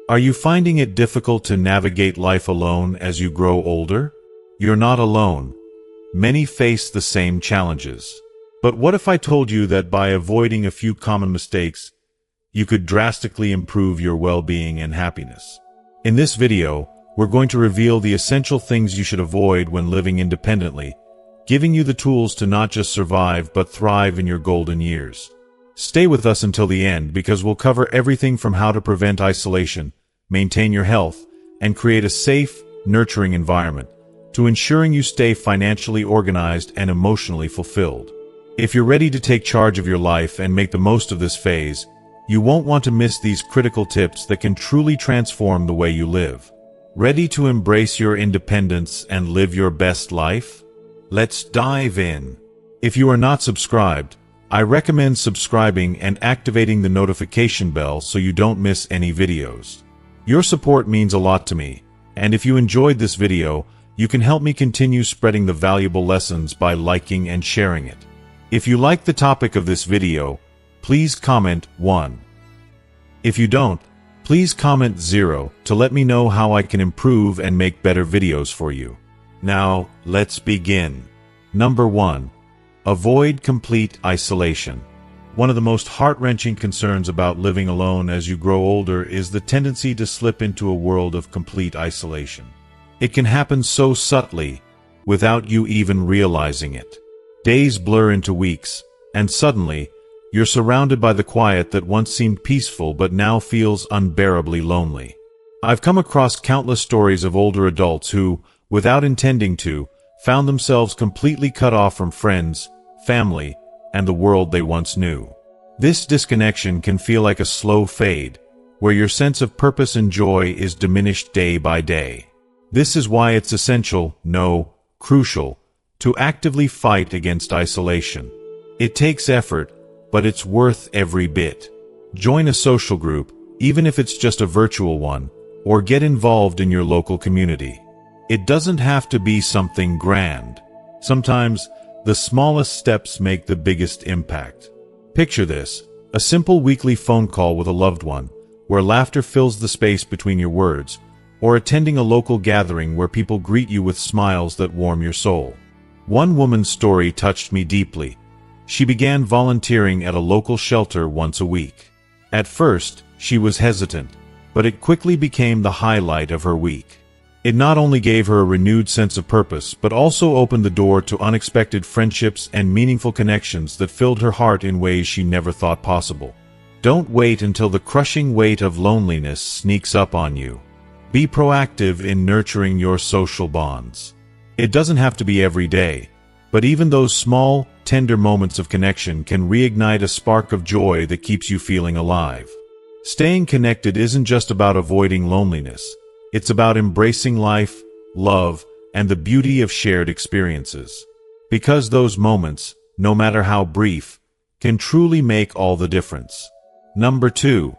Are you finding it difficult to navigate life alone as you grow older? You're not alone. Many face the same challenges. But what if I told you that by avoiding a few common mistakes, you could drastically improve your well-being and happiness? In this video, we're going to reveal the essential things you should avoid when living independently, giving you the tools to not just survive but thrive in your golden years. Stay with us until the end because we'll cover everything from how to prevent isolation, maintain your health, and create a safe, nurturing environment to ensuring you stay financially organized and emotionally fulfilled. If you're ready to take charge of your life and make the most of this phase, you won't want to miss these critical tips that can truly transform the way you live. Ready to embrace your independence and live your best life? Let's dive in. If you are not subscribed, I recommend subscribing and activating the notification bell so you don't miss any videos. Your support means a lot to me, and if you enjoyed this video, you can help me continue spreading the valuable lessons by liking and sharing it. If you like the topic of this video, please comment 1. If you don't, please comment 0 to let me know how I can improve and make better videos for you. Now, let's begin. Number 1. Avoid complete isolation. One of the most heart-wrenching concerns about living alone as you grow older is the tendency to slip into a world of complete isolation. It can happen so subtly, without you even realizing it. Days blur into weeks, and suddenly, you're surrounded by the quiet that once seemed peaceful but now feels unbearably lonely. I've come across countless stories of older adults who, without intending to, found themselves completely cut off from friends, family, and the world they once knew. This disconnection can feel like a slow fade, where your sense of purpose and joy is diminished day by day. This is why it's essential, crucial, to actively fight against isolation. It takes effort, but it's worth every bit. Join a social group, even if it's just a virtual one, or get involved in your local community. It doesn't have to be something grand. Sometimes, the smallest steps make the biggest impact. Picture this, a simple weekly phone call with a loved one, where laughter fills the space between your words, or attending a local gathering where people greet you with smiles that warm your soul. One woman's story touched me deeply. She began volunteering at a local shelter once a week. At first, she was hesitant, but it quickly became the highlight of her week. It not only gave her a renewed sense of purpose, but also opened the door to unexpected friendships and meaningful connections that filled her heart in ways she never thought possible. Don't wait until the crushing weight of loneliness sneaks up on you. Be proactive in nurturing your social bonds. It doesn't have to be every day, but even those small, tender moments of connection can reignite a spark of joy that keeps you feeling alive. Staying connected isn't just about avoiding loneliness. It's about embracing life, love, and the beauty of shared experiences. Because those moments, no matter how brief, can truly make all the difference. Number 2.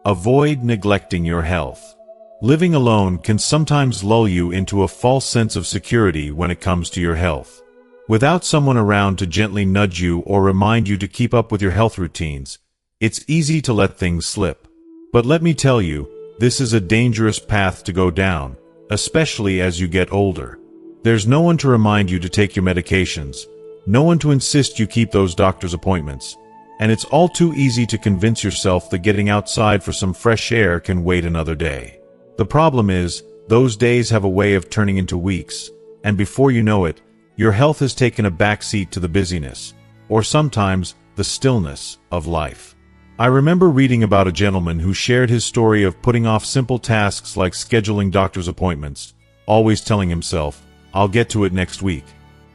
Avoid neglecting your health. Living alone can sometimes lull you into a false sense of security when it comes to your health. Without someone around to gently nudge you or remind you to keep up with your health routines, it's easy to let things slip. But let me tell you, this is a dangerous path to go down, especially as you get older. There's no one to remind you to take your medications, no one to insist you keep those doctor's appointments, and it's all too easy to convince yourself that getting outside for some fresh air can wait another day. The problem is, those days have a way of turning into weeks, and before you know it, your health has taken a backseat to the busyness, or sometimes the stillness, of life. I remember reading about a gentleman who shared his story of putting off simple tasks like scheduling doctor's appointments, always telling himself, "I'll get to it next week."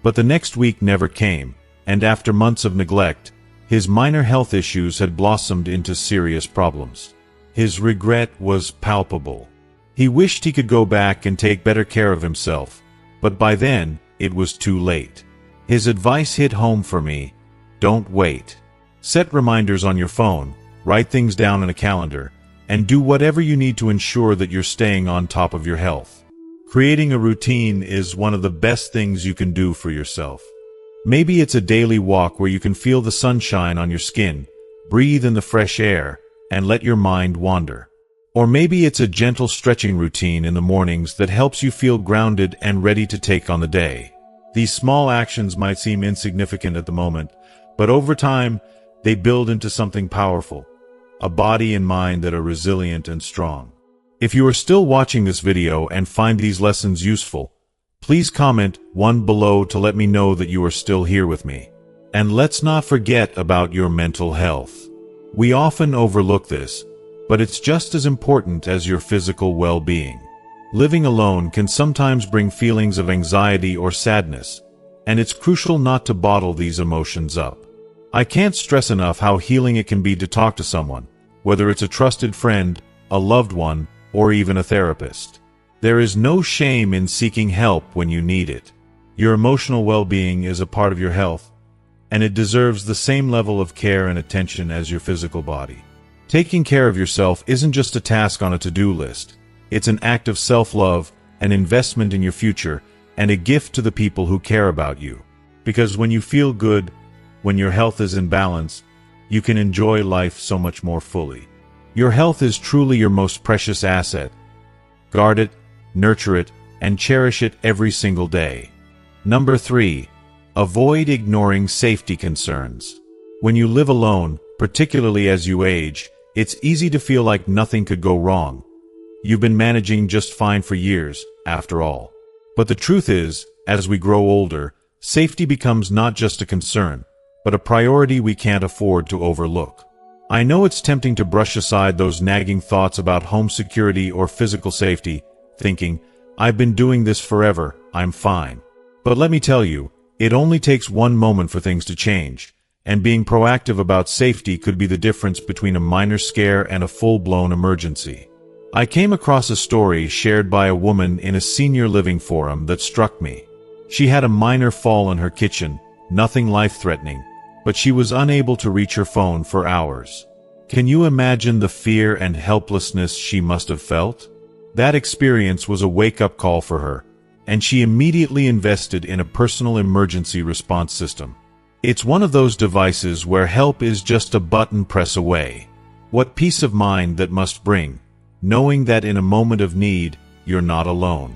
But the next week never came, and after months of neglect, his minor health issues had blossomed into serious problems. His regret was palpable. He wished he could go back and take better care of himself, but by then, it was too late. His advice hit home for me: don't wait. Set reminders on your phone, write things down in a calendar, and do whatever you need to ensure that you're staying on top of your health. Creating a routine is one of the best things you can do for yourself. Maybe it's a daily walk where you can feel the sunshine on your skin, breathe in the fresh air, and let your mind wander. Or maybe it's a gentle stretching routine in the mornings that helps you feel grounded and ready to take on the day. These small actions might seem insignificant at the moment, but over time, they build into something powerful, a body and mind that are resilient and strong. If you are still watching this video and find these lessons useful, please comment 1 below to let me know that you are still here with me. And let's not forget about your mental health. We often overlook this, but it's just as important as your physical well-being. Living alone can sometimes bring feelings of anxiety or sadness, and it's crucial not to bottle these emotions up. I can't stress enough how healing it can be to talk to someone, whether it's a trusted friend, a loved one, or even a therapist. There is no shame in seeking help when you need it. Your emotional well-being is a part of your health, and it deserves the same level of care and attention as your physical body. Taking care of yourself isn't just a task on a to-do list. It's an act of self-love, an investment in your future, and a gift to the people who care about you. Because when you feel good, when your health is in balance, you can enjoy life so much more fully. Your health is truly your most precious asset. Guard it, nurture it, and cherish it every single day. Number 3. Avoid ignoring safety concerns. When you live alone, particularly as you age, it's easy to feel like nothing could go wrong. You've been managing just fine for years, after all. But the truth is, as we grow older, safety becomes not just a concern, but a priority we can't afford to overlook. I know it's tempting to brush aside those nagging thoughts about home security or physical safety, thinking, I've been doing this forever, I'm fine. But let me tell you, it only takes one moment for things to change, and being proactive about safety could be the difference between a minor scare and a full-blown emergency. I came across a story shared by a woman in a senior living forum that struck me. She had a minor fall in her kitchen, nothing life-threatening, but she was unable to reach her phone for hours. Can you imagine the fear and helplessness she must have felt? That experience was a wake-up call for her, and she immediately invested in a personal emergency response system. It's one of those devices where help is just a button press away. What peace of mind that must bring, knowing that in a moment of need, you're not alone.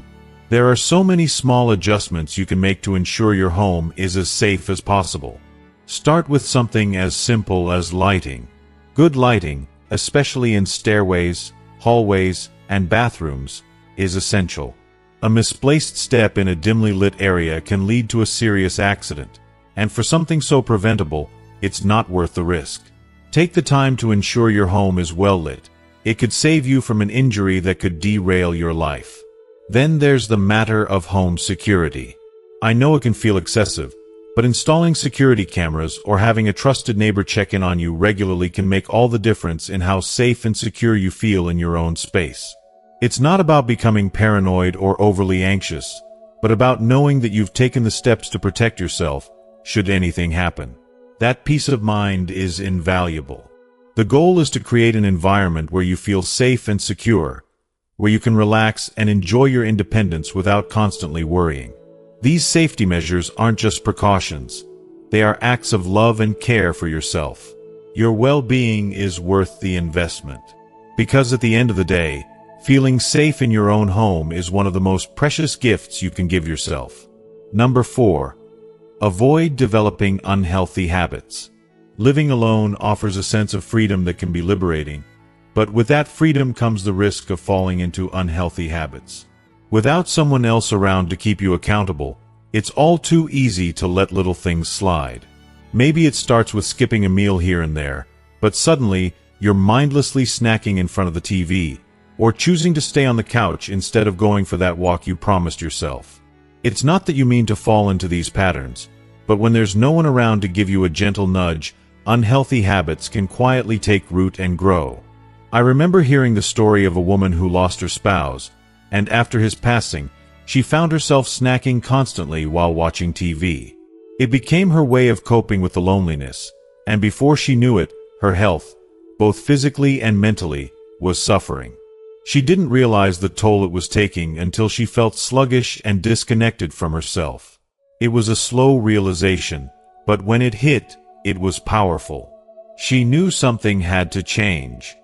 There are so many small adjustments you can make to ensure your home is as safe as possible. Start with something as simple as lighting. Good lighting, especially in stairways, hallways, and bathrooms, is essential. A misplaced step in a dimly lit area can lead to a serious accident, and for something so preventable, it's not worth the risk. Take the time to ensure your home is well lit. It could save you from an injury that could derail your life. Then there's the matter of home security. I know it can feel excessive, but installing security cameras or having a trusted neighbor check in on you regularly can make all the difference in how safe and secure you feel in your own space. It's not about becoming paranoid or overly anxious, but about knowing that you've taken the steps to protect yourself should anything happen. That peace of mind is invaluable. The goal is to create an environment where you feel safe and secure, where you can relax and enjoy your independence without constantly worrying. These safety measures aren't just precautions. They are acts of love and care for yourself. Your well-being is worth the investment. Because at the end of the day, feeling safe in your own home is one of the most precious gifts you can give yourself. Number 4. Avoid developing unhealthy habits. Living alone offers a sense of freedom that can be liberating, but with that freedom comes the risk of falling into unhealthy habits. Without someone else around to keep you accountable, it's all too easy to let little things slide. Maybe it starts with skipping a meal here and there, but suddenly you're mindlessly snacking in front of the TV, or choosing to stay on the couch instead of going for that walk you promised yourself. It's not that you mean to fall into these patterns, but when there's no one around to give you a gentle nudge, unhealthy habits can quietly take root and grow. I remember hearing the story of a woman who lost her spouse, and after his passing, she found herself snacking constantly while watching TV. It became her way of coping with the loneliness, and before she knew it, her health, both physically and mentally, was suffering. She didn't realize the toll it was taking until she felt sluggish and disconnected from herself. It was a slow realization, but when it hit, it was powerful. She knew something had to change.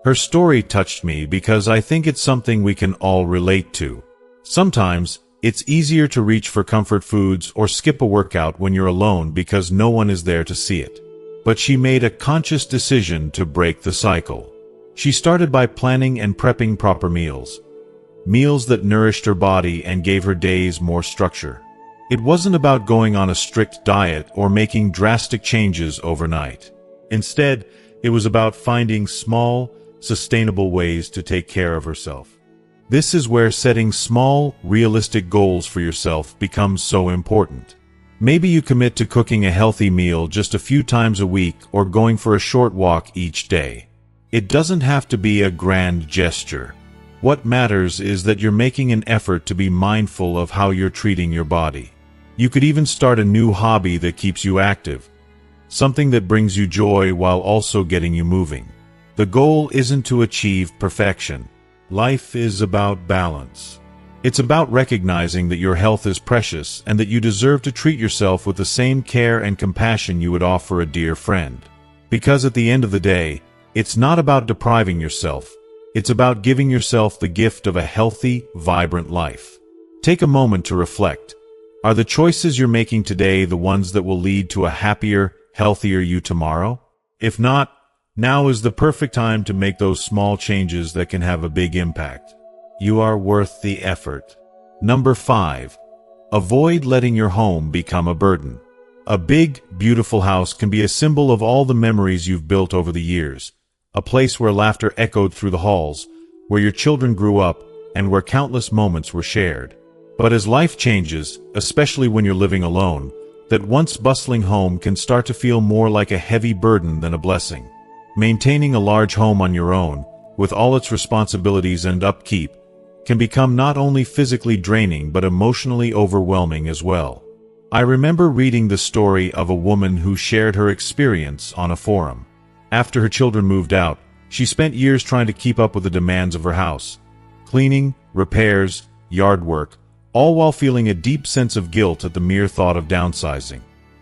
Her story touched me because I think it's something we can all relate to. Sometimes, it's easier to reach for comfort foods or skip a workout when you're alone because no one is there to see it. But she made a conscious decision to break the cycle. She started by planning and prepping proper meals. Meals that nourished her body and gave her days more structure. It wasn't about going on a strict diet or making drastic changes overnight. Instead, it was about finding small, sustainable ways to take care of herself. This is where setting small, realistic goals for yourself becomes so important. Maybe you commit to cooking a healthy meal just a few times a week or going for a short walk each day. It doesn't have to be a grand gesture. What matters is that you're making an effort to be mindful of how you're treating your body. You could even start a new hobby that keeps you active, something that brings you joy while also getting you moving. The goal isn't to achieve perfection. Life is about balance. It's about recognizing that your health is precious and that you deserve to treat yourself with the same care and compassion you would offer a dear friend. Because at the end of the day, it's not about depriving yourself. It's about giving yourself the gift of a healthy, vibrant life. Take a moment to reflect. Are the choices you're making today the ones that will lead to a happier, healthier you tomorrow? If not, now is the perfect time to make those small changes that can have a big impact. You are worth the effort. Number 5. Avoid letting your home become a burden. A big, beautiful house can be a symbol of all the memories you've built over the years. A place where laughter echoed through the halls, where your children grew up, and where countless moments were shared. But as life changes, especially when you're living alone, that once bustling home can start to feel more like a heavy burden than a blessing. Maintaining a large home on your own, with all its responsibilities and upkeep, can become not only physically draining but emotionally overwhelming as well. I remember reading the story of a woman who shared her experience on a forum. After her children moved out, she spent years trying to keep up with the demands of her house. Cleaning, repairs, yard work, all while feeling a deep sense of guilt at the mere thought of downsizing.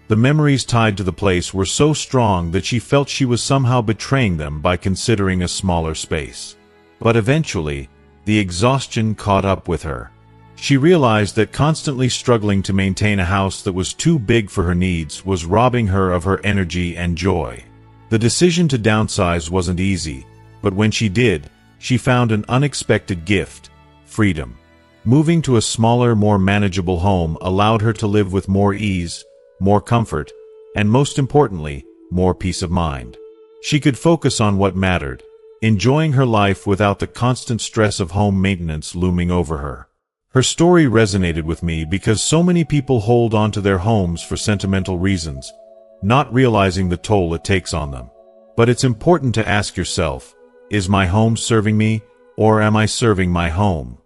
The memories tied to the place were so strong that she felt she was somehow betraying them by considering a smaller space. But eventually, the exhaustion caught up with her. She realized that constantly struggling to maintain a house that was too big for her needs was robbing her of her energy and joy. The decision to downsize wasn't easy, but when she did, she found an unexpected gift: freedom. Moving to a smaller, more manageable home allowed her to live with more ease, more comfort, and most importantly, more peace of mind. She could focus on what mattered, enjoying her life without the constant stress of home maintenance looming over her. Her story resonated with me because so many people hold on to their homes for sentimental reasons, not realizing the toll it takes on them. But it's important to ask yourself, is my home serving me, or am I serving my home?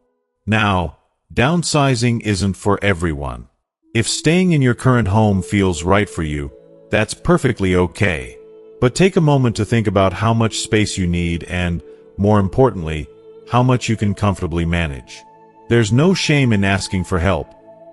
Now, downsizing isn't for everyone. If staying in your current home feels right for you, that's perfectly okay. But take a moment to think about how much space you need and, more importantly, how much you can comfortably manage. There's no shame in asking for help,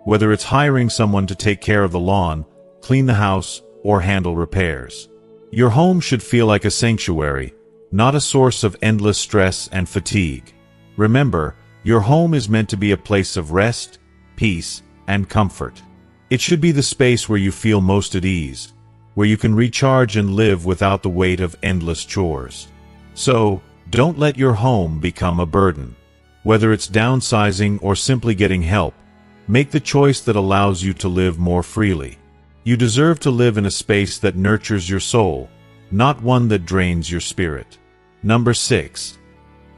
whether it's hiring someone to take care of the lawn, clean the house, or handle repairs. Your home should feel like a sanctuary, not a source of endless stress and fatigue. Remember, your home is meant to be a place of rest, peace, and comfort. It should be the space where you feel most at ease, where you can recharge and live without the weight of endless chores. So, don't let your home become a burden. Whether it's downsizing or simply getting help, make the choice that allows you to live more freely. You deserve to live in a space that nurtures your soul, not one that drains your spirit. Number 6.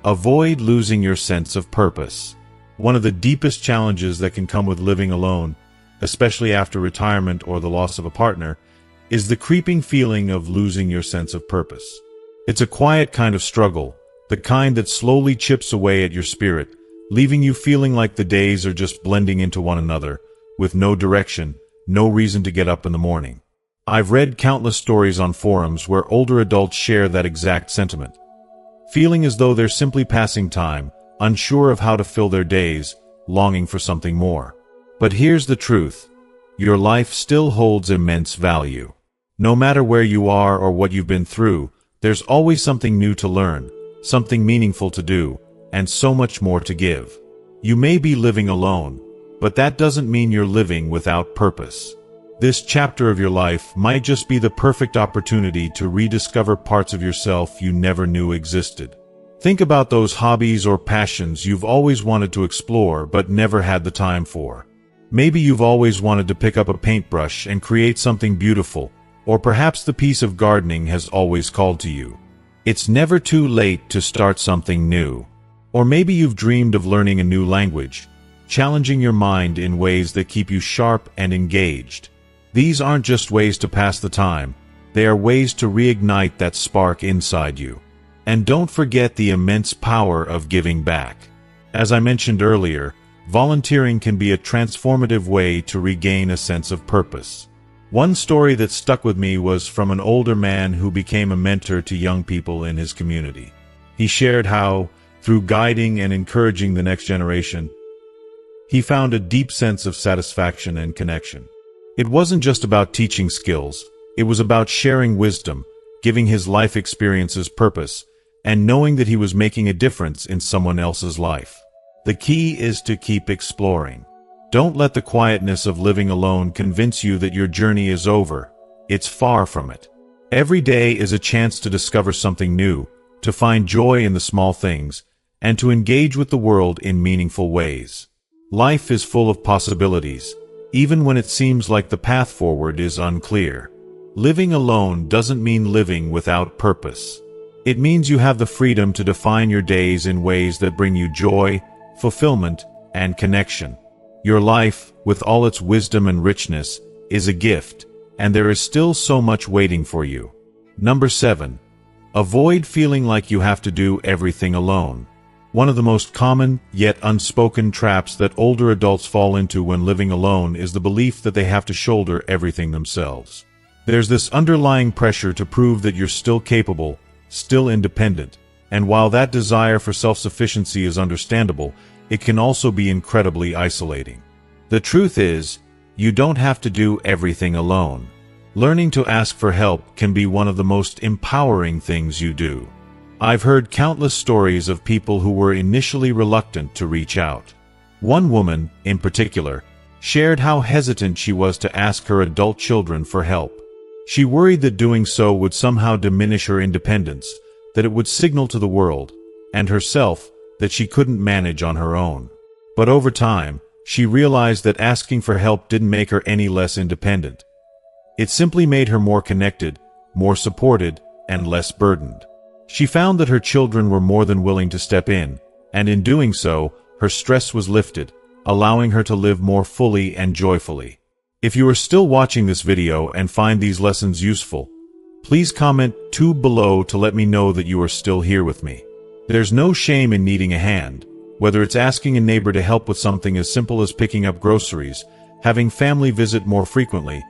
Avoid losing your sense of purpose. One of the deepest challenges that can come with living alone, especially after retirement or the loss of a partner, is the creeping feeling of losing your sense of purpose. It's a quiet kind of struggle, the kind that slowly chips away at your spirit, leaving you feeling like the days are just blending into one another, with no direction, no reason to get up in the morning. I've read countless stories on forums where older adults share that exact sentiment, feeling as though they're simply passing time, unsure of how to fill their days, longing for something more. But here's the truth: your life still holds immense value. No matter where you are or what you've been through, there's always something new to learn, something meaningful to do, and so much more to give. You may be living alone, but that doesn't mean you're living without purpose. This chapter of your life might just be the perfect opportunity to rediscover parts of yourself you never knew existed. Think about those hobbies or passions you've always wanted to explore but never had the time for. Maybe you've always wanted to pick up a paintbrush and create something beautiful, or perhaps the piece of gardening has always called to you. It's never too late to start something new. Or maybe you've dreamed of learning a new language, challenging your mind in ways that keep you sharp and engaged. These aren't just ways to pass the time, they are ways to reignite that spark inside you. And don't forget the immense power of giving back. As I mentioned earlier, volunteering can be a transformative way to regain a sense of purpose. One story that stuck with me was from an older man who became a mentor to young people in his community. He shared how, through guiding and encouraging the next generation, he found a deep sense of satisfaction and connection. It wasn't just about teaching skills, it was about sharing wisdom, giving his life experiences purpose, and knowing that he was making a difference in someone else's life. The key is to keep exploring. Don't let the quietness of living alone convince you that your journey is over. It's far from it. Every day is a chance to discover something new, to find joy in the small things, and to engage with the world in meaningful ways. Life is full of possibilities, even when it seems like the path forward is unclear. Living alone doesn't mean living without purpose. It means you have the freedom to define your days in ways that bring you joy, fulfillment, and connection. Your life, with all its wisdom and richness, is a gift, and there is still so much waiting for you. Number 7. Avoid feeling like you have to do everything alone. One of the most common, yet unspoken traps that older adults fall into when living alone is the belief that they have to shoulder everything themselves. There's this underlying pressure to prove that you're still capable, still independent, and while that desire for self-sufficiency is understandable, it can also be incredibly isolating. The truth is, you don't have to do everything alone. Learning to ask for help can be one of the most empowering things you do. I've heard countless stories of people who were initially reluctant to reach out. One woman, in particular, shared how hesitant she was to ask her adult children for help. She worried that doing so would somehow diminish her independence, that it would signal to the world, and herself, that she couldn't manage on her own. But over time, she realized that asking for help didn't make her any less independent. It simply made her more connected, more supported, and less burdened. She found that her children were more than willing to step in, and in doing so, her stress was lifted, allowing her to live more fully and joyfully. If you are still watching this video and find these lessons useful, please comment 2 below to let me know that you are still here with me. There's no shame in needing a hand, whether it's asking a neighbor to help with something as simple as picking up groceries, having family visit more frequently,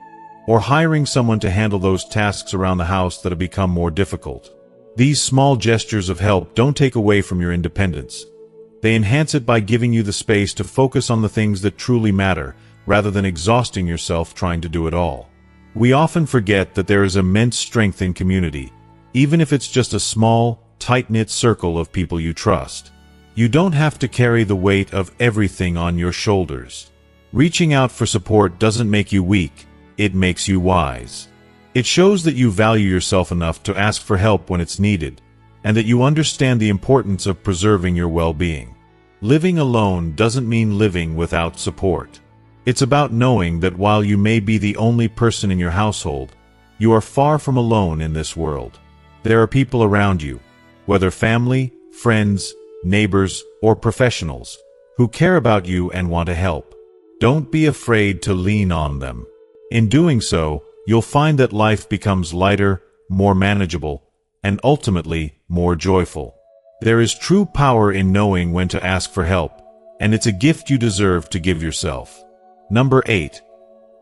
or hiring someone to handle those tasks around the house that have become more difficult. These small gestures of help don't take away from your independence. They enhance it by giving you the space to focus on the things that truly matter, rather than exhausting yourself trying to do it all. We often forget that there is immense strength in community, even if it's just a small, tight-knit circle of people you trust. You don't have to carry the weight of everything on your shoulders. Reaching out for support doesn't make you weak, it makes you wise. It shows that you value yourself enough to ask for help when it's needed, and that you understand the importance of preserving your well-being. Living alone doesn't mean living without support. It's about knowing that while you may be the only person in your household, you are far from alone in this world. There are people around you, whether family, friends, neighbors, or professionals, who care about you and want to help. Don't be afraid to lean on them. In doing so, you'll find that life becomes lighter, more manageable, and ultimately more joyful. There is true power in knowing when to ask for help, and it's a gift you deserve to give yourself. Number 8.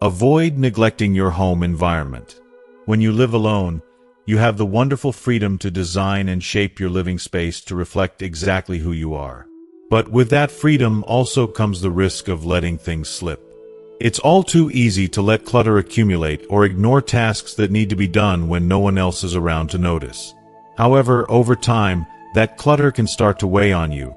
Avoid neglecting your home environment. When you live alone, you have the wonderful freedom to design and shape your living space to reflect exactly who you are. But with that freedom also comes the risk of letting things slip. It's all too easy to let clutter accumulate or ignore tasks that need to be done when no one else is around to notice. However, over time, that clutter can start to weigh on you,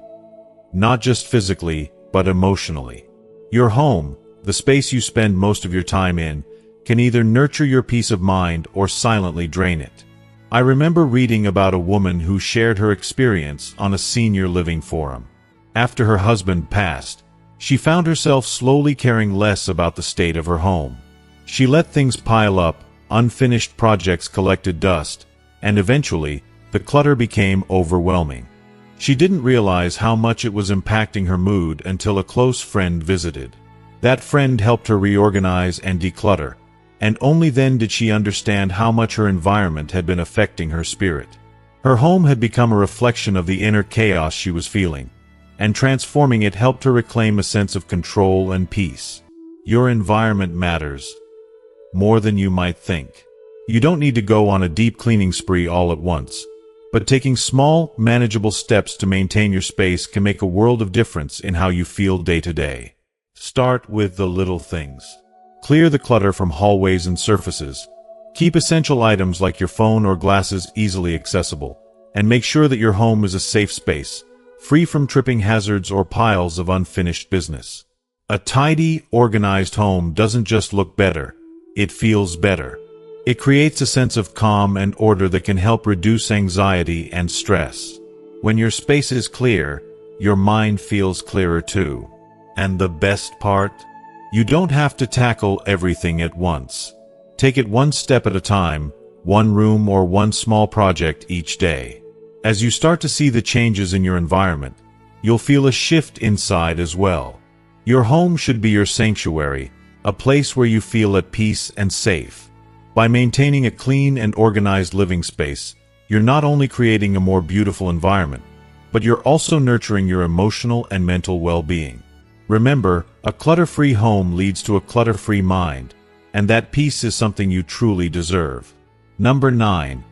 not just physically, but emotionally. Your home, the space you spend most of your time in, can either nurture your peace of mind or silently drain it. I remember reading about a woman who shared her experience on a senior living forum. After her husband passed, she found herself slowly caring less about the state of her home. She let things pile up, unfinished projects collected dust, and eventually, the clutter became overwhelming. She didn't realize how much it was impacting her mood until a close friend visited. That friend helped her reorganize and declutter, and only then did she understand how much her environment had been affecting her spirit. Her home had become a reflection of the inner chaos she was feeling, and transforming it helped her reclaim a sense of control and peace. Your environment matters more than you might think. You don't need to go on a deep cleaning spree all at once, but taking small, manageable steps to maintain your space can make a world of difference in how you feel day to day. Start with the little things. Clear the clutter from hallways and surfaces. Keep essential items like your phone or glasses easily accessible, and make sure that your home is a safe space, free from tripping hazards or piles of unfinished business. A tidy, organized home doesn't just look better, it feels better. It creates a sense of calm and order that can help reduce anxiety and stress. When your space is clear, your mind feels clearer too. And the best part? You don't have to tackle everything at once. Take it one step at a time, one room or one small project each day. As you start to see the changes in your environment, you'll feel a shift inside as well. Your home should be your sanctuary, a place where you feel at peace and safe. By maintaining a clean and organized living space, you're not only creating a more beautiful environment, but you're also nurturing your emotional and mental well-being. Remember, a clutter-free home leads to a clutter-free mind, and that peace is something you truly deserve. Number 9.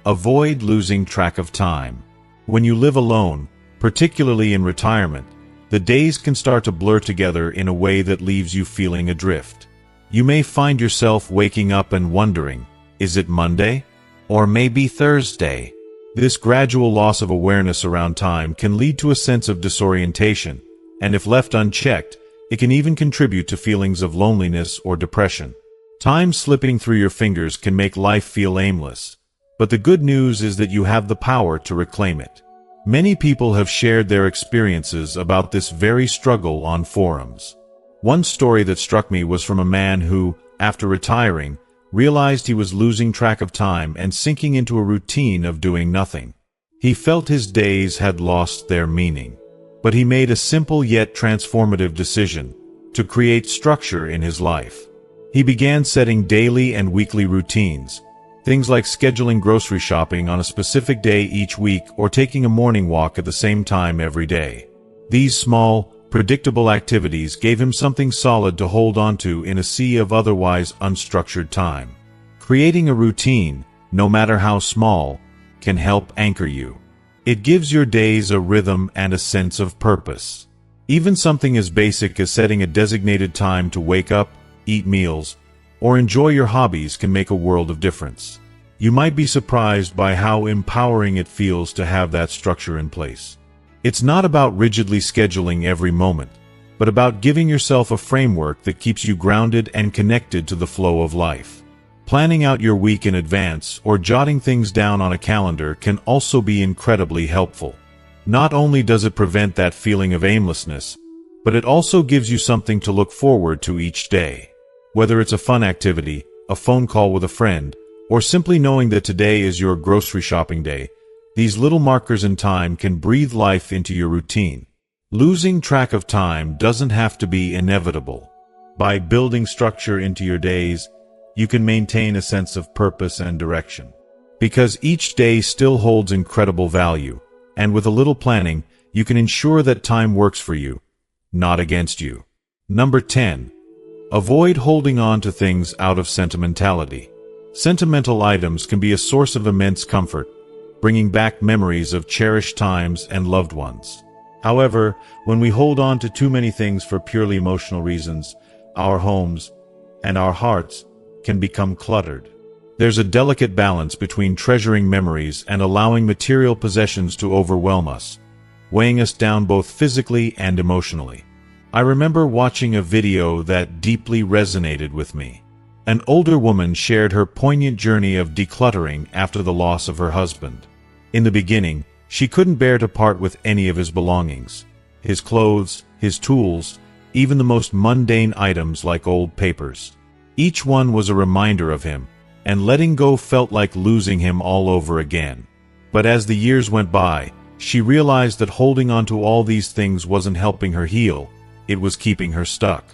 Avoid losing track of time. When you live alone, particularly in retirement, the days can start to blur together in a way that leaves you feeling adrift. You may find yourself waking up and wondering, is it Monday? Or maybe Thursday? This gradual loss of awareness around time can lead to a sense of disorientation, and if left unchecked, it can even contribute to feelings of loneliness or depression. Time slipping through your fingers can make life feel aimless, but the good news is that you have the power to reclaim it. Many people have shared their experiences about this very struggle on forums. One story that struck me was from a man who, after retiring, realized he was losing track of time and sinking into a routine of doing nothing. He felt his days had lost their meaning. But he made a simple yet transformative decision to create structure in his life. He began setting daily and weekly routines, things like scheduling grocery shopping on a specific day each week or taking a morning walk at the same time every day. These small, predictable activities gave him something solid to hold onto in a sea of otherwise unstructured time. Creating a routine, no matter how small, can help anchor you. It gives your days a rhythm and a sense of purpose. Even something as basic as setting a designated time to wake up, eat meals, or enjoy your hobbies can make a world of difference. You might be surprised by how empowering it feels to have that structure in place. It's not about rigidly scheduling every moment, but about giving yourself a framework that keeps you grounded and connected to the flow of life. Planning out your week in advance or jotting things down on a calendar can also be incredibly helpful. Not only does it prevent that feeling of aimlessness, but it also gives you something to look forward to each day. Whether it's a fun activity, a phone call with a friend, or simply knowing that today is your grocery shopping day, these little markers in time can breathe life into your routine. Losing track of time doesn't have to be inevitable. By building structure into your days, you can maintain a sense of purpose and direction. Because each day still holds incredible value, and with a little planning, you can ensure that time works for you, not against you. Number 10. Avoid holding on to things out of sentimentality. Sentimental items can be a source of immense comfort, bringing back memories of cherished times and loved ones. However, when we hold on to too many things for purely emotional reasons, our homes and our hearts can become cluttered. There's a delicate balance between treasuring memories and allowing material possessions to overwhelm us, weighing us down both physically and emotionally. I remember watching a video that deeply resonated with me. An older woman shared her poignant journey of decluttering after the loss of her husband. In the beginning, she couldn't bear to part with any of his belongings. His clothes, his tools, even the most mundane items like old papers. Each one was a reminder of him, and letting go felt like losing him all over again. But as the years went by, she realized that holding on to all these things wasn't helping her heal, it was keeping her stuck.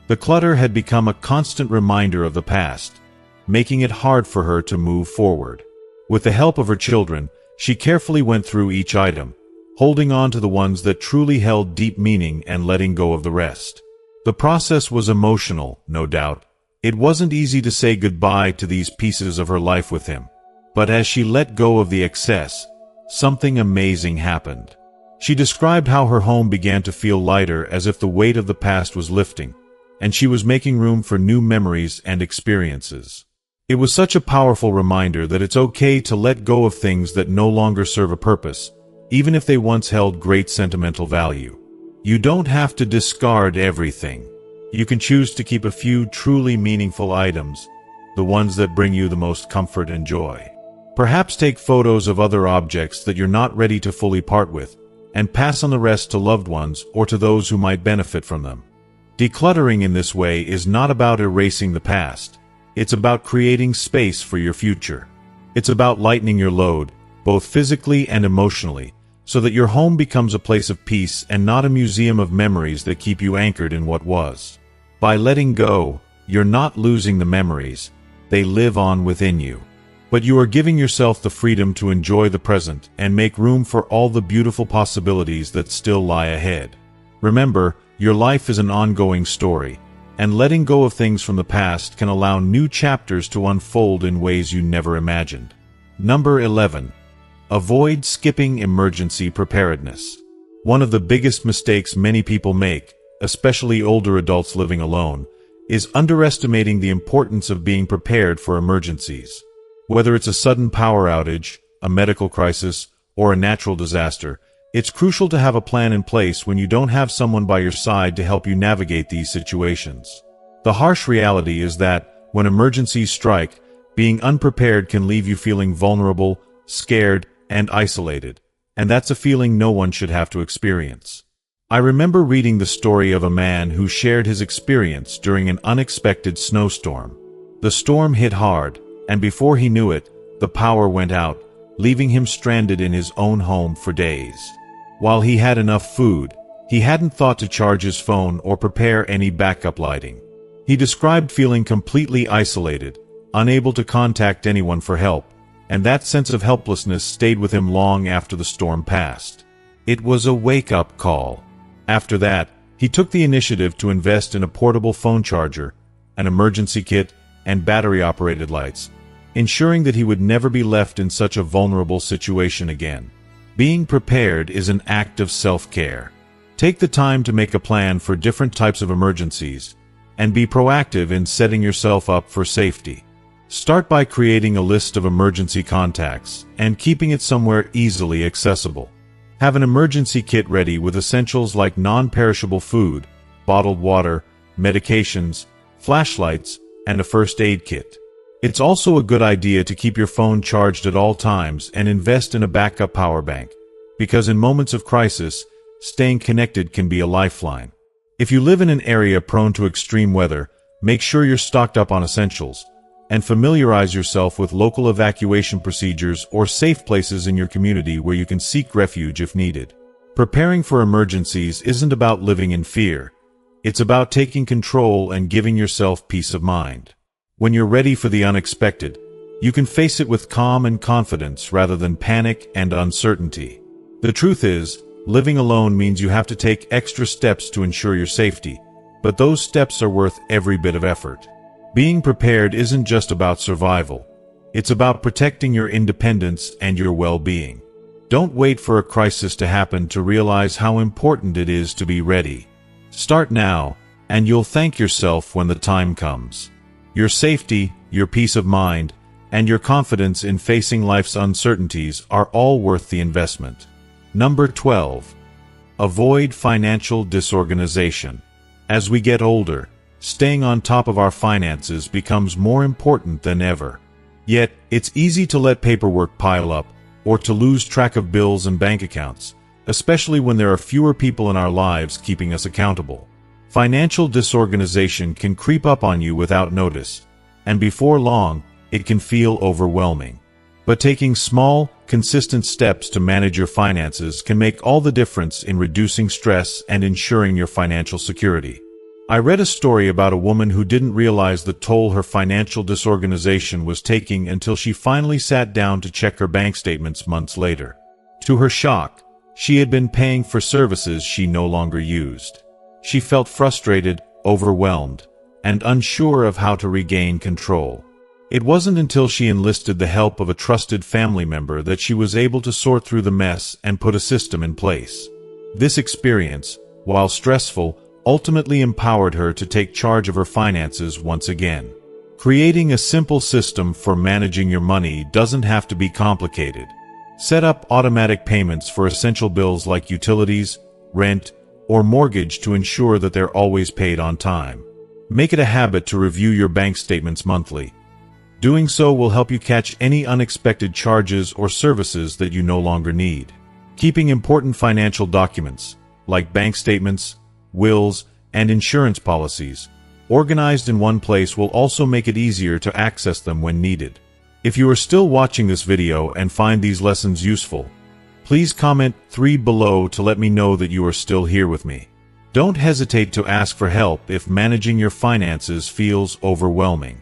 The clutter had become a constant reminder of the past, making it hard for her to move forward. With the help of her children, she carefully went through each item, holding on to the ones that truly held deep meaning and letting go of the rest. The process was emotional, no doubt. It wasn't easy to say goodbye to these pieces of her life with him. But as she let go of the excess, something amazing happened. She described how her home began to feel lighter, as if the weight of the past was lifting, and she was making room for new memories and experiences. It was such a powerful reminder that it's okay to let go of things that no longer serve a purpose, even if they once held great sentimental value. You don't have to discard everything. You can choose to keep a few truly meaningful items, the ones that bring you the most comfort and joy. Perhaps take photos of other objects that you're not ready to fully part with, and pass on the rest to loved ones or to those who might benefit from them. Decluttering in this way is not about erasing the past. It's about creating space for your future. It's about lightening your load, both physically and emotionally, so that your home becomes a place of peace and not a museum of memories that keep you anchored in what was. By letting go, you're not losing the memories. They live on within you. But you are giving yourself the freedom to enjoy the present and make room for all the beautiful possibilities that still lie ahead. Remember, your life is an ongoing story, and letting go of things from the past can allow new chapters to unfold in ways you never imagined. Number 11. Avoid skipping emergency preparedness. One of the biggest mistakes many people make, especially older adults living alone, is underestimating the importance of being prepared for emergencies. Whether it's a sudden power outage, a medical crisis, or a natural disaster, it's crucial to have a plan in place when you don't have someone by your side to help you navigate these situations. The harsh reality is that, when emergencies strike, being unprepared can leave you feeling vulnerable, scared, and isolated, and that's a feeling no one should have to experience. I remember reading the story of a man who shared his experience during an unexpected snowstorm. The storm hit hard, and before he knew it, the power went out, leaving him stranded in his own home for days. While he had enough food, he hadn't thought to charge his phone or prepare any backup lighting. He described feeling completely isolated, unable to contact anyone for help, and that sense of helplessness stayed with him long after the storm passed. It was a wake-up call. After that, he took the initiative to invest in a portable phone charger, an emergency kit, and battery-operated lights, ensuring that he would never be left in such a vulnerable situation again. Being prepared is an act of self-care. Take the time to make a plan for different types of emergencies, and be proactive in setting yourself up for safety. Start by creating a list of emergency contacts and keeping it somewhere easily accessible. Have an emergency kit ready with essentials like non-perishable food, bottled water, medications, flashlights, and a first aid kit. It's also a good idea to keep your phone charged at all times and invest in a backup power bank, because in moments of crisis, staying connected can be a lifeline. If you live in an area prone to extreme weather, make sure you're stocked up on essentials, and familiarize yourself with local evacuation procedures or safe places in your community where you can seek refuge if needed. Preparing for emergencies isn't about living in fear. It's about taking control and giving yourself peace of mind. When you're ready for the unexpected, you can face it with calm and confidence rather than panic and uncertainty. The truth is, living alone means you have to take extra steps to ensure your safety, but those steps are worth every bit of effort. Being prepared isn't just about survival. It's about protecting your independence and your well-being. Don't wait for a crisis to happen to realize how important it is to be ready. Start now, and you'll thank yourself when the time comes. Your safety, your peace of mind, and your confidence in facing life's uncertainties are all worth the investment. Number 12. Avoid financial disorganization. As we get older, staying on top of our finances becomes more important than ever. Yet, it's easy to let paperwork pile up, or to lose track of bills and bank accounts, especially when there are fewer people in our lives keeping us accountable. Financial disorganization can creep up on you without notice, and before long, it can feel overwhelming. But taking small, consistent steps to manage your finances can make all the difference in reducing stress and ensuring your financial security. I read a story about a woman who didn't realize the toll her financial disorganization was taking until she finally sat down to check her bank statements months later. To her shock, she had been paying for services she no longer used. She felt frustrated, overwhelmed, and unsure of how to regain control. It wasn't until she enlisted the help of a trusted family member that she was able to sort through the mess and put a system in place. This experience, while stressful, ultimately empowered her to take charge of her finances once again. Creating a simple system for managing your money doesn't have to be complicated. Set up automatic payments for essential bills like utilities, rent, or mortgage to ensure that they're always paid on time. Make it a habit to review your bank statements monthly. Doing so will help you catch any unexpected charges or services that you no longer need. Keeping important financial documents, like bank statements, wills, and insurance policies, organized in one place will also make it easier to access them when needed. If you are still watching this video and find these lessons useful, please comment 3 below to let me know that you are still here with me. Don't hesitate to ask for help if managing your finances feels overwhelming.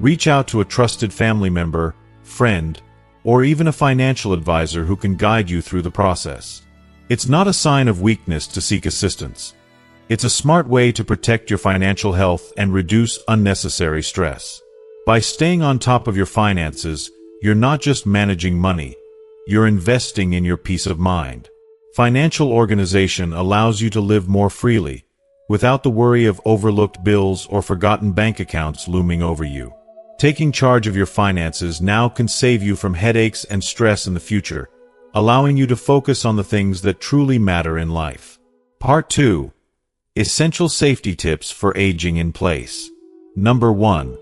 Reach out to a trusted family member, friend, or even a financial advisor who can guide you through the process. It's not a sign of weakness to seek assistance. It's a smart way to protect your financial health and reduce unnecessary stress. By staying on top of your finances, you're not just managing money, you're investing in your peace of mind. Financial organization allows you to live more freely, without the worry of overlooked bills or forgotten bank accounts looming over you. Taking charge of your finances now can save you from headaches and stress in the future, allowing you to focus on the things that truly matter in life. Part 2. Essential safety tips for aging in place. Number 1.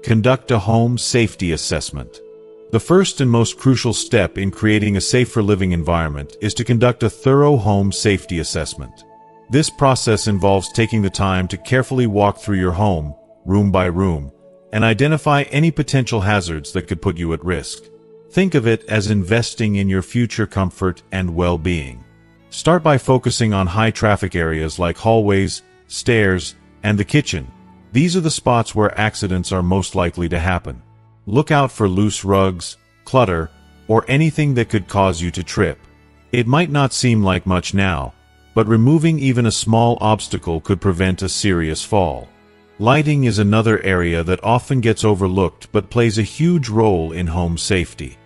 Conduct a home safety assessment. The first and most crucial step in creating a safer living environment is to conduct a thorough home safety assessment. This process involves taking the time to carefully walk through your home, room by room, and identify any potential hazards that could put you at risk. Think of it as investing in your future comfort and well-being. Start by focusing on high-traffic areas like hallways, stairs, and the kitchen. These are the spots where accidents are most likely to happen. Look out for loose rugs, clutter, or anything that could cause you to trip. It might not seem like much now, but removing even a small obstacle could prevent a serious fall. Lighting is another area that often gets overlooked but plays a huge role in home safety.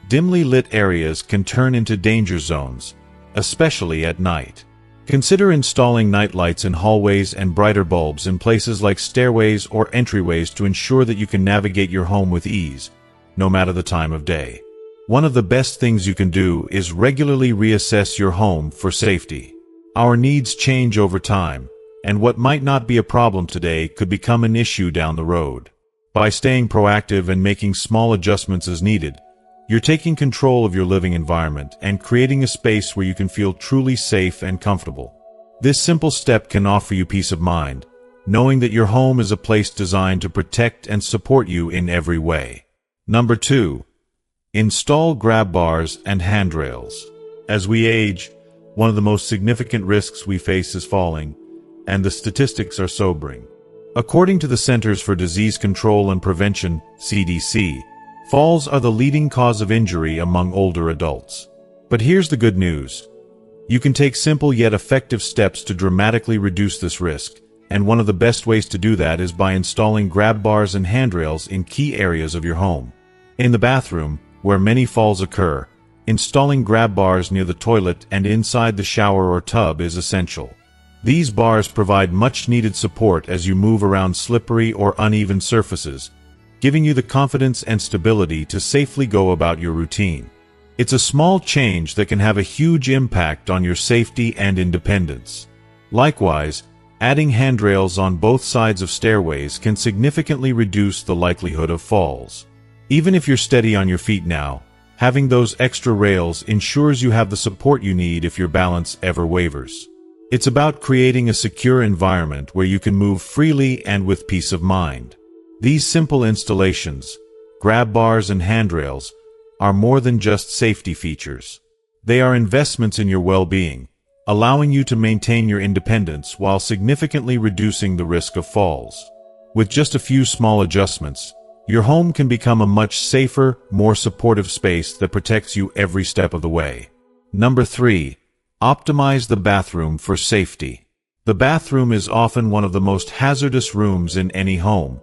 Dimly lit areas can turn into danger zones, especially at night. Consider installing nightlights in hallways and brighter bulbs in places like stairways or entryways to ensure that you can navigate your home with ease, no matter the time of day. One of the best things you can do is regularly reassess your home for safety. Our needs change over time, and what might not be a problem today could become an issue down the road. By staying proactive and making small adjustments as needed, you're taking control of your living environment and creating a space where you can feel truly safe and comfortable. This simple step can offer you peace of mind, knowing that your home is a place designed to protect and support you in every way. Number 2. Install grab bars and handrails. As we age, one of the most significant risks we face is falling, and the statistics are sobering. According to the Centers for Disease Control and Prevention, CDC, falls are the leading cause of injury among older adults. But here's the good news. You can take simple yet effective steps to dramatically reduce this risk, and one of the best ways to do that is by installing grab bars and handrails in key areas of your home. In the bathroom, where many falls occur, installing grab bars near the toilet and inside the shower or tub is essential. These bars provide much-needed support as you move around slippery or uneven surfaces, giving you the confidence and stability to safely go about your routine. It's a small change that can have a huge impact on your safety and independence. Likewise, adding handrails on both sides of stairways can significantly reduce the likelihood of falls. Even if you're steady on your feet now, having those extra rails ensures you have the support you need if your balance ever wavers. It's about creating a secure environment where you can move freely and with peace of mind. These simple installations, grab bars and handrails, are more than just safety features. They are investments in your well-being, allowing you to maintain your independence while significantly reducing the risk of falls. With just a few small adjustments, your home can become a much safer, more supportive space that protects you every step of the way. Number 3. Optimize the bathroom for safety. The bathroom is often one of the most hazardous rooms in any home,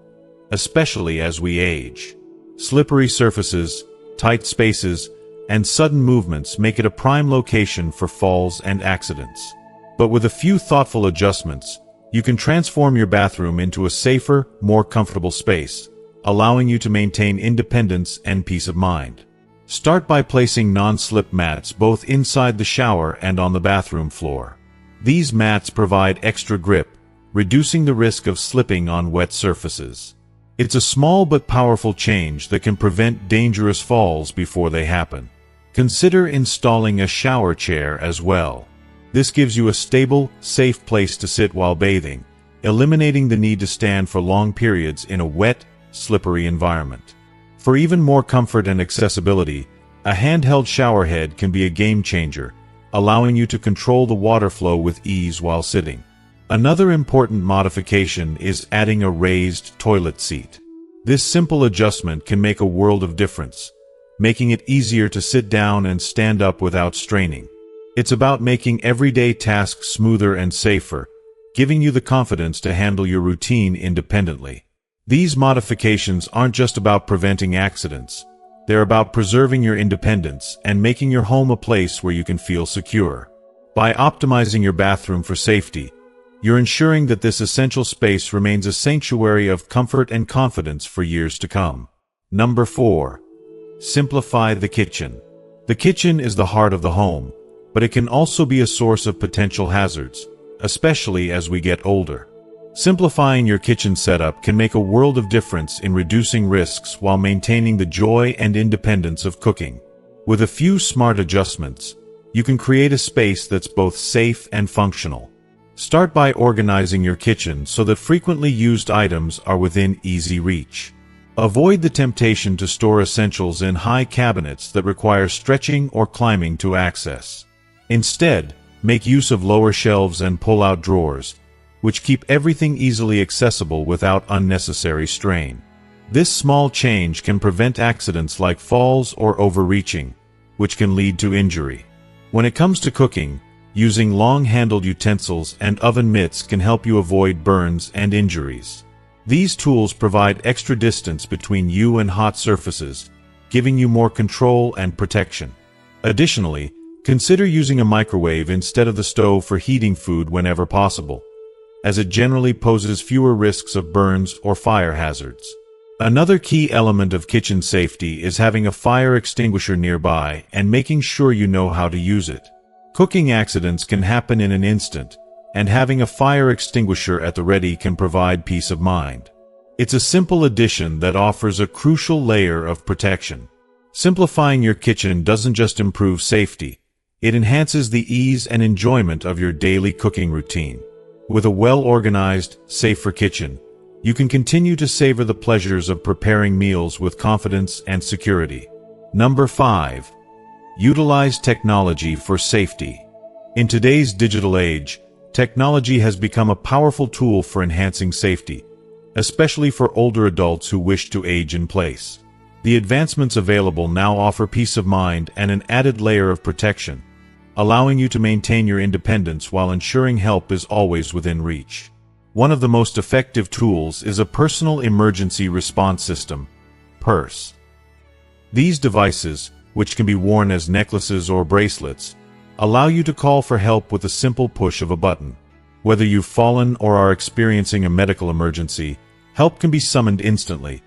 especially as we age. Slippery surfaces, tight spaces, and sudden movements make it a prime location for falls and accidents. But with a few thoughtful adjustments, you can transform your bathroom into a safer, more comfortable space, allowing you to maintain independence and peace of mind. Start by placing non-slip mats both inside the shower and on the bathroom floor. These mats provide extra grip, reducing the risk of slipping on wet surfaces. It's a small but powerful change that can prevent dangerous falls before they happen. Consider installing a shower chair as well. This gives you a stable, safe place to sit while bathing, eliminating the need to stand for long periods in a wet, slippery environment. For even more comfort and accessibility, a handheld shower head can be a game changer, allowing you to control the water flow with ease while sitting. Another important modification is adding a raised toilet seat. This simple adjustment can make a world of difference, making it easier to sit down and stand up without straining. It's about making everyday tasks smoother and safer, giving you the confidence to handle your routine independently. These modifications aren't just about preventing accidents. They're about preserving your independence and making your home a place where you can feel secure. By optimizing your bathroom for safety, you're ensuring that this essential space remains a sanctuary of comfort and confidence for years to come. Number 4. Simplify the kitchen. The kitchen is the heart of the home, but it can also be a source of potential hazards, especially as we get older. Simplifying your kitchen setup can make a world of difference in reducing risks while maintaining the joy and independence of cooking. With a few smart adjustments, you can create a space that's both safe and functional. Start by organizing your kitchen so that frequently used items are within easy reach. Avoid the temptation to store essentials in high cabinets that require stretching or climbing to access. Instead, make use of lower shelves and pull-out drawers, which keep everything easily accessible without unnecessary strain. This small change can prevent accidents like falls or overreaching, which can lead to injury. When it comes to cooking, using long-handled utensils and oven mitts can help you avoid burns and injuries. These tools provide extra distance between you and hot surfaces, giving you more control and protection. Additionally, consider using a microwave instead of the stove for heating food whenever possible, as it generally poses fewer risks of burns or fire hazards. Another key element of kitchen safety is having a fire extinguisher nearby and making sure you know how to use it. Cooking accidents can happen in an instant, and having a fire extinguisher at the ready can provide peace of mind. It's a simple addition that offers a crucial layer of protection. Simplifying your kitchen doesn't just improve safety, it enhances the ease and enjoyment of your daily cooking routine. With a well-organized, safer kitchen, you can continue to savor the pleasures of preparing meals with confidence and security. Number 5. Utilize technology for safety. In today's digital age, technology has become a powerful tool for enhancing safety, especially for older adults who wish to age in place. The advancements available now offer peace of mind and an added layer of protection, allowing you to maintain your independence while ensuring help is always within reach. One of the most effective tools is a Personal Emergency Response System, PERS. These devices, which can be worn as necklaces or bracelets, allow you to call for help with a simple push of a button. Whether you've fallen or are experiencing a medical emergency, help can be summoned instantly,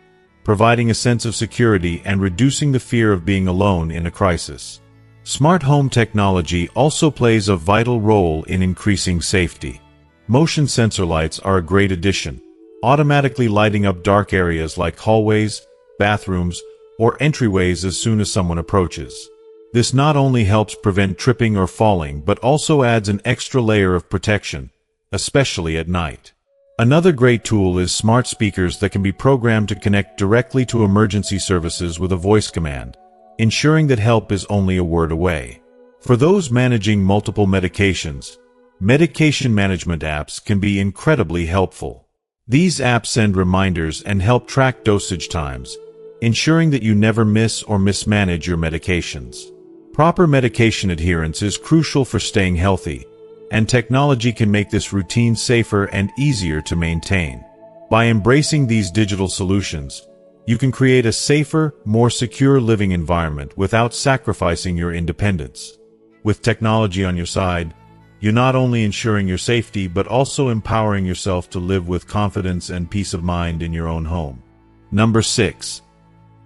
providing a sense of security and reducing the fear of being alone in a crisis. Smart home technology also plays a vital role in increasing safety. Motion sensor lights are a great addition, automatically lighting up dark areas like hallways, bathrooms, or entryways as soon as someone approaches. This not only helps prevent tripping or falling but also adds an extra layer of protection, especially at night. Another great tool is smart speakers that can be programmed to connect directly to emergency services with a voice command, ensuring that help is only a word away. For those managing multiple medications, medication management apps can be incredibly helpful. These apps send reminders and help track dosage times, ensuring that you never miss or mismanage your medications. Proper medication adherence is crucial for staying healthy, and technology can make this routine safer and easier to maintain. By embracing these digital solutions, you can create a safer, more secure living environment without sacrificing your independence. With technology on your side, you're not only ensuring your safety but also empowering yourself to live with confidence and peace of mind in your own home. Number 6.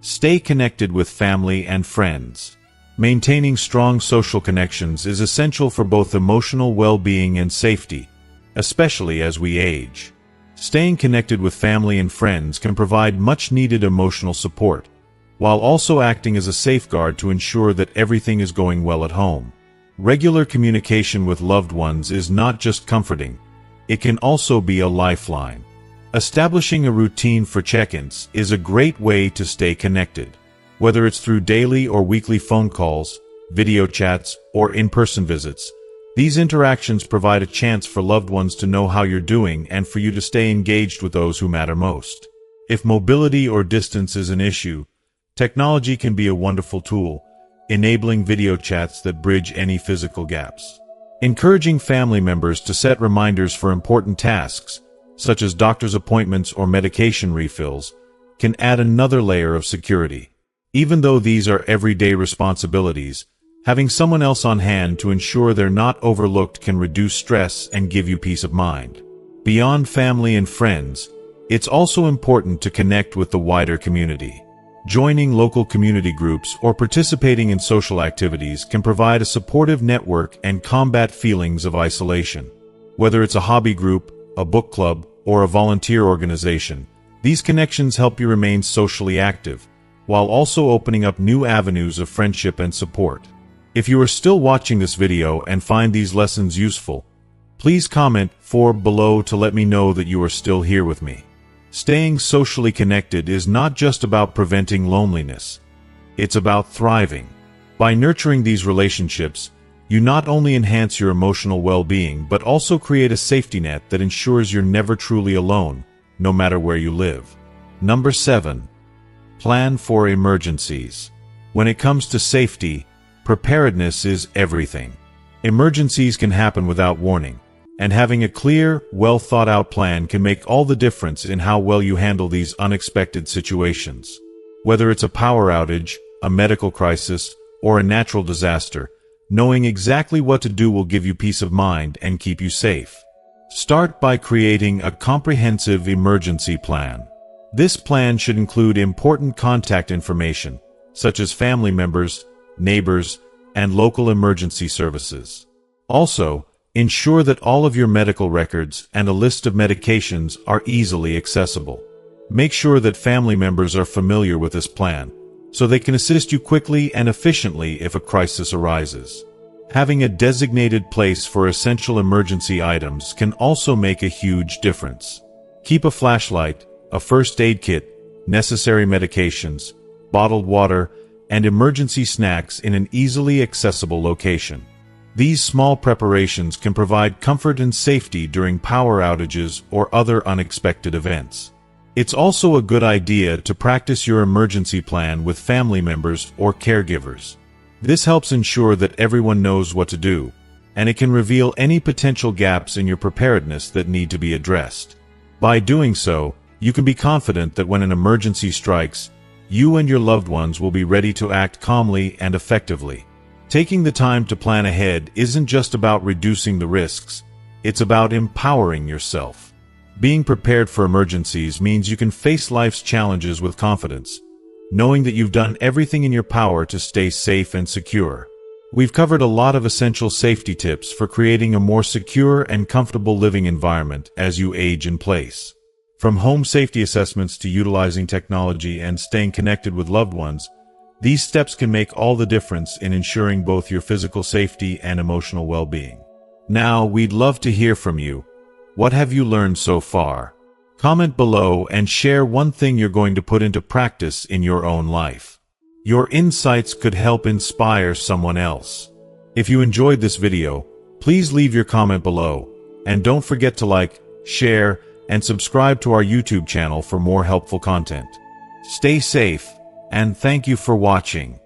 Stay connected with family and friends. Maintaining strong social connections is essential for both emotional well-being and safety, especially as we age. Staying connected with family and friends can provide much-needed emotional support, while also acting as a safeguard to ensure that everything is going well at home. Regular communication with loved ones is not just comforting, it can also be a lifeline. Establishing a routine for check-ins is a great way to stay connected. Whether it's through daily or weekly phone calls, video chats, or in-person visits, these interactions provide a chance for loved ones to know how you're doing and for you to stay engaged with those who matter most. If mobility or distance is an issue, technology can be a wonderful tool, enabling video chats that bridge any physical gaps. Encouraging family members to set reminders for important tasks, such as doctor's appointments or medication refills, can add another layer of security. Even though these are everyday responsibilities, having someone else on hand to ensure they're not overlooked can reduce stress and give you peace of mind. Beyond family and friends, it's also important to connect with the wider community. Joining local community groups or participating in social activities can provide a supportive network and combat feelings of isolation. Whether it's a hobby group, a book club, or a volunteer organization, these connections help you remain socially active, while also opening up new avenues of friendship and support. If you are still watching this video and find these lessons useful, please comment below to let me know that you are still here with me. Staying socially connected is not just about preventing loneliness. It's about thriving. By nurturing these relationships, you not only enhance your emotional well-being but also create a safety net that ensures you're never truly alone, no matter where you live. Number 7. Plan for emergencies. When it comes to safety, preparedness is everything. Emergencies can happen without warning, and having a clear, well-thought-out plan can make all the difference in how well you handle these unexpected situations. Whether it's a power outage, a medical crisis, or a natural disaster, knowing exactly what to do will give you peace of mind and keep you safe. Start by creating a comprehensive emergency plan. This plan should include important contact information, such as family members, neighbors, and local emergency services. Also, ensure that all of your medical records and a list of medications are easily accessible. Make sure that family members are familiar with this plan, so they can assist you quickly and efficiently if a crisis arises. Having a designated place for essential emergency items can also make a huge difference. Keep a flashlight, a first aid kit, necessary medications, bottled water, and emergency snacks in an easily accessible location. These small preparations can provide comfort and safety during power outages or other unexpected events. It's also a good idea to practice your emergency plan with family members or caregivers. This helps ensure that everyone knows what to do, and it can reveal any potential gaps in your preparedness that need to be addressed. By doing so, you can be confident that when an emergency strikes, you and your loved ones will be ready to act calmly and effectively. Taking the time to plan ahead isn't just about reducing the risks, it's about empowering yourself. Being prepared for emergencies means you can face life's challenges with confidence, knowing that you've done everything in your power to stay safe and secure. We've covered a lot of essential safety tips for creating a more secure and comfortable living environment as you age in place. From home safety assessments to utilizing technology and staying connected with loved ones, these steps can make all the difference in ensuring both your physical safety and emotional well-being. Now, we'd love to hear from you. What have you learned so far? Comment below and share one thing you're going to put into practice in your own life. Your insights could help inspire someone else. If you enjoyed this video, please leave your comment below, and don't forget to like, share, and subscribe to our YouTube channel for more helpful content. Stay safe, and thank you for watching.